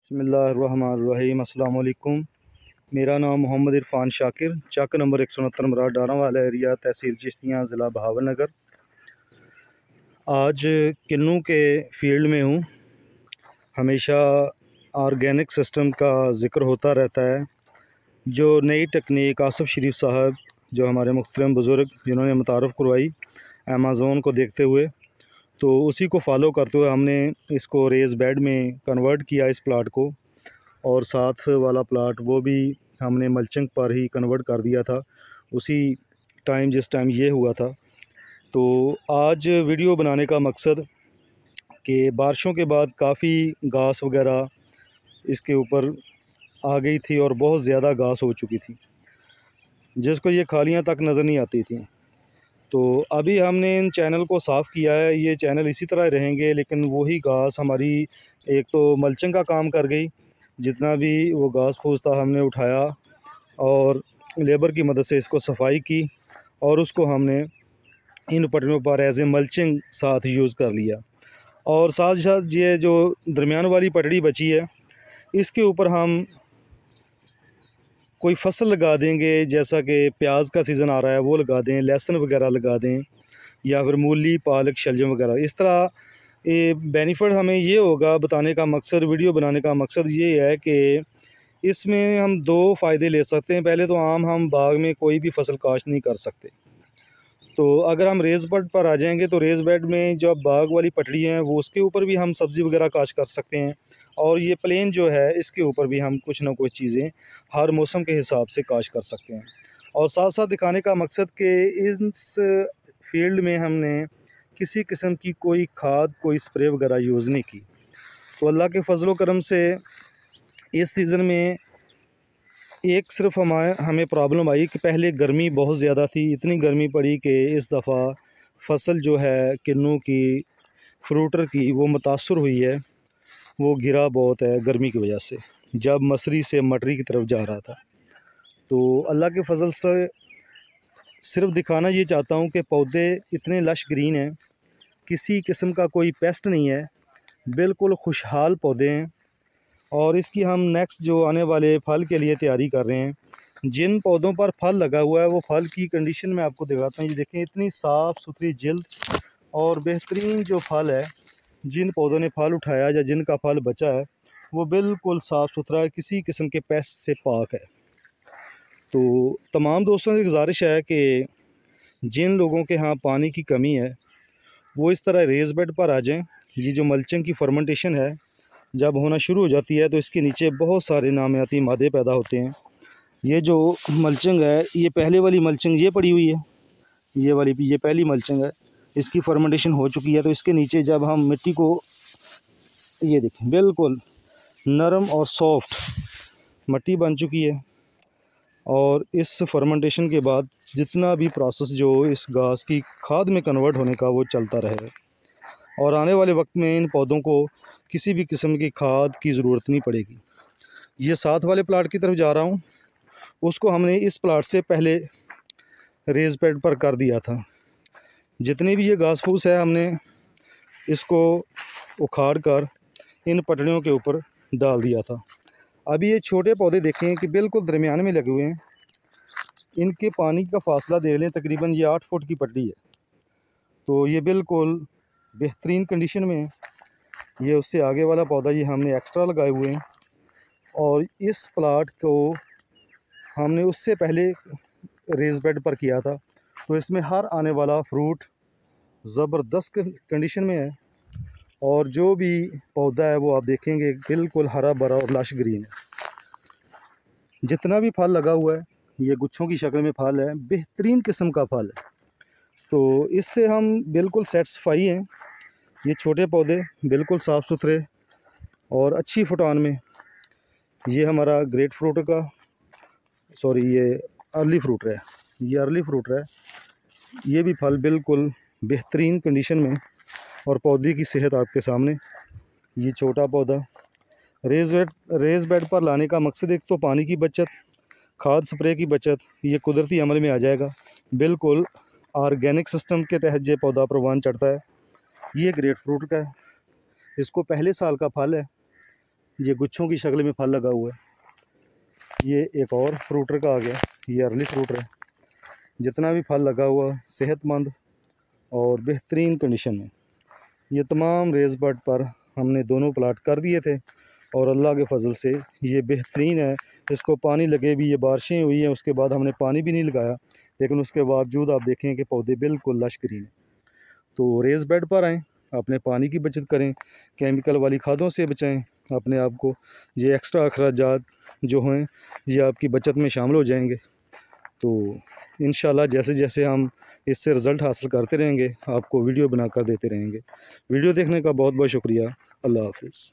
बिस्मिल्लाहिर्रहमानिर्रहीम। अस्सलाम वालेकुम। मेरा नाम मोहम्मद इरफान शाकिर, चक नंबर 169 मराद डारा वाला एरिया, तहसील चिश्तियाँ, ज़िला बहावलनगर। आज किन्नू के फील्ड में हूँ। हमेशा ऑर्गेनिक सिस्टम का ज़िक्र होता रहता है। जो नई टेक्निक आसिफ शरीफ साहब, जो हमारे मुहतरम बुज़ुर्ग, जिन्होंने मुतारफ़ करवाई अमेज़ोन को देखते हुए, तो उसी को फॉलो करते हुए हमने इसको रेज़ बेड में कन्वर्ट किया इस प्लाट को, और साथ वाला प्लाट वो भी हमने मल्चिंग पर ही कन्वर्ट कर दिया था उसी टाइम जिस टाइम ये हुआ था। तो आज वीडियो बनाने का मकसद कि बारिशों के बाद काफ़ी घास वगैरह इसके ऊपर आ गई थी और बहुत ज़्यादा घास हो चुकी थी, जिसको ये खालियाँ तक नज़र नहीं आती थी। तो अभी हमने इन चैनल को साफ़ किया है। ये चैनल इसी तरह रहेंगे, लेकिन वही घास हमारी एक तो मल्चिंग का काम कर गई। जितना भी वो घास फूस था हमने उठाया और लेबर की मदद से इसको सफाई की, और उसको हमने इन पटरियों पर एज ए मल्चिंग साथ यूज़ कर लिया। और साथ साथ ये जो दरमियान वाली पटड़ी बची है, इसके ऊपर हम कोई फसल लगा देंगे, जैसा कि प्याज का सीज़न आ रहा है वो लगा दें, लहसुन वगैरह लगा दें, या फिर मूली, पालक, शलजम वगैरह। इस तरह ये बेनिफिट हमें ये होगा। बताने का मकसद, वीडियो बनाने का मकसद ये है कि इसमें हम दो फ़ायदे ले सकते हैं। पहले तो हम बाग में कोई भी फसल काश्त नहीं कर सकते। तो अगर हम रेज़ बेड पर आ जाएंगे तो रेज़ बेड में जो बाग वाली पटड़ी है वो उसके ऊपर भी हम सब्ज़ी वगैरह काश्त कर सकते हैं, और ये प्लेन जो है इसके ऊपर भी हम कुछ ना कुछ चीज़ें हर मौसम के हिसाब से काश्त कर सकते हैं। और साथ साथ दिखाने का मकसद कि इस फील्ड में हमने किसी किस्म की कोई खाद, कोई स्प्रे वगैरह यूज़ नहीं की। तो अल्लाह के फजल करम से इस सीज़न में एक सिर्फ हमें प्रॉब्लम आई कि पहले गर्मी बहुत ज़्यादा थी। इतनी गर्मी पड़ी कि इस दफ़ा फसल जो है किन्नू की, फ्रूटर की, वो मुतासर हुई है। वो गिरा बहुत है गर्मी की वजह से, जब मसरी से मटरी की तरफ जा रहा था। तो अल्लाह के फजल से सिर्फ दिखाना ये चाहता हूँ कि पौधे इतने लश ग्रीन हैं, किसी किस्म का कोई पेस्ट नहीं है, बिल्कुल खुशहाल पौधे हैं। और इसकी हम नेक्स्ट जो आने वाले फल के लिए तैयारी कर रहे हैं। जिन पौधों पर फल लगा हुआ है वो फल की कंडीशन मैं आपको दिखाता हूँ। ये देखें, इतनी साफ़ सुथरी जिल्द और बेहतरीन जो फल है। जिन पौधों ने फल उठाया या जिनका फल बचा है वो बिल्कुल साफ़ सुथरा है, किसी किस्म के पेस्ट से पाक है। तो तमाम दोस्तों से गुजारिश है कि जिन लोगों के यहाँ पानी की कमी है वो इस तरह रेज़ बेड पर आ जाएँ। ये जो मल्चिंग की फर्मेंटेशन है जब होना शुरू हो जाती है तो इसके नीचे बहुत सारे नामियाती मादे पैदा होते हैं। ये जो मल्चिंग है, ये पहले वाली मल्चिंग ये पड़ी हुई है, ये वाली भी, ये पहली मल्चिंग है, इसकी फर्मेंटेशन हो चुकी है। तो इसके नीचे जब हम मिट्टी को, ये देखें, बिल्कुल नरम और सॉफ्ट मिट्टी बन चुकी है। और इस फर्मेंटेशन के बाद जितना भी प्रोसेस जो इस घास की खाद में कन्वर्ट होने का वो चलता रहे, और आने वाले वक्त में इन पौधों को किसी भी किस्म की खाद की ज़रूरत नहीं पड़ेगी। ये साथ वाले प्लाट की तरफ जा रहा हूँ, उसको हमने इस प्लाट से पहले रेज़ बेड पर कर दिया था। जितनी भी ये घास फूस है हमने इसको उखाड़ कर इन पटड़ियों के ऊपर डाल दिया था। अभी ये छोटे पौधे देखें कि बिल्कुल दरमियान में लगे हुए हैं। इनके पानी का फासला देख लें, तकरीबन ये 8 फुट की पटड़ी है। तो ये बिल्कुल बेहतरीन कंडीशन में है। ये उससे आगे वाला पौधा ये हमने एक्स्ट्रा लगाए हुए हैं, और इस प्लाट को हमने उससे पहले रेज़ बेड पर किया था। तो इसमें हर आने वाला फ्रूट ज़बरदस्त कंडीशन में है, और जो भी पौधा है वो आप देखेंगे बिल्कुल हरा भरा और लश ग्रीन है। जितना भी फल लगा हुआ है ये गुच्छों की शक्ल में फल है, बेहतरीन किस्म का फल है। तो इससे हम बिल्कुल सेटिस्फाई हैं। ये छोटे पौधे बिल्कुल साफ़ सुथरे और अच्छी फुटान में। ये हमारा ग्रेट फ्रूट का, सॉरी, ये अर्ली फ्रूट है, ये अर्ली फ्रूट है। ये भी फल बिल्कुल बेहतरीन कंडीशन में, और पौधे की सेहत आपके सामने। ये छोटा पौधा रेज़ बेड पर लाने का मकसद एक तो पानी की बचत, खाद स्प्रे की बचत, ये कुदरती अमल में आ जाएगा। बिल्कुल ऑर्गेनिक सिस्टम के तहत ये पौधा परवान चढ़ता है। ये ग्रेट फ्रूट का है, इसको पहले साल का फल है। ये गुच्छों की शक्ल में फल लगा हुआ है। ये एक और फ्रूटर का आ गया, ये अर्ली फ्रूटर है। जितना भी फल लगा हुआ सेहतमंद और बेहतरीन कंडीशन में। ये तमाम रेज़ बड पर हमने दोनों प्लाट कर दिए थे और अल्लाह के फजल से ये बेहतरीन है। इसको पानी लगे भी, ये बारिशें हुई हैं उसके बाद हमने पानी भी नहीं लगाया, लेकिन उसके बावजूद आप देखें कि पौधे बिल्कुल लश ग्रीन हैं। तो रेज़ बेड पर आएँ, अपने पानी की बचत करें, केमिकल वाली खादों से बचाएं अपने आप को। ये एक्स्ट्रा अखराजात जो हैं ये आपकी बचत में शामिल हो जाएंगे। तो इंशाल्लाह जैसे जैसे हम इससे रिज़ल्ट हासिल करते रहेंगे आपको वीडियो बनाकर देते रहेंगे। वीडियो देखने का बहुत बहुत शुक्रिया। अल्लाह हाफ़िज़।